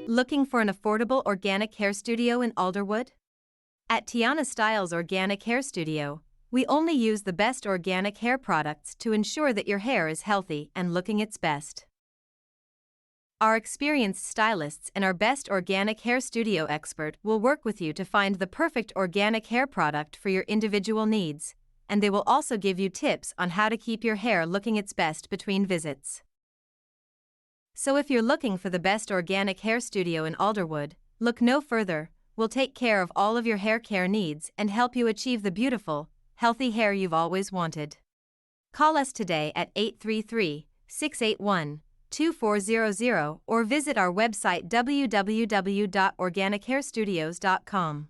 Looking for an affordable organic hair studio in Alderwood? At Tiana Styles Organic Hair Studio, we only use the best organic hair products to ensure that your hair is healthy and looking its best. Our experienced stylists and our best organic hair studio expert will work with you to find the perfect organic hair product for your individual needs, and they will also give you tips on how to keep your hair looking its best between visits. So if you're looking for the best organic hair studio in Alderwood, look no further. We'll take care of all of your hair care needs and help you achieve the beautiful, healthy hair you've always wanted. Call us today at 833-681-2400 or visit our website www.organichairstudios.com.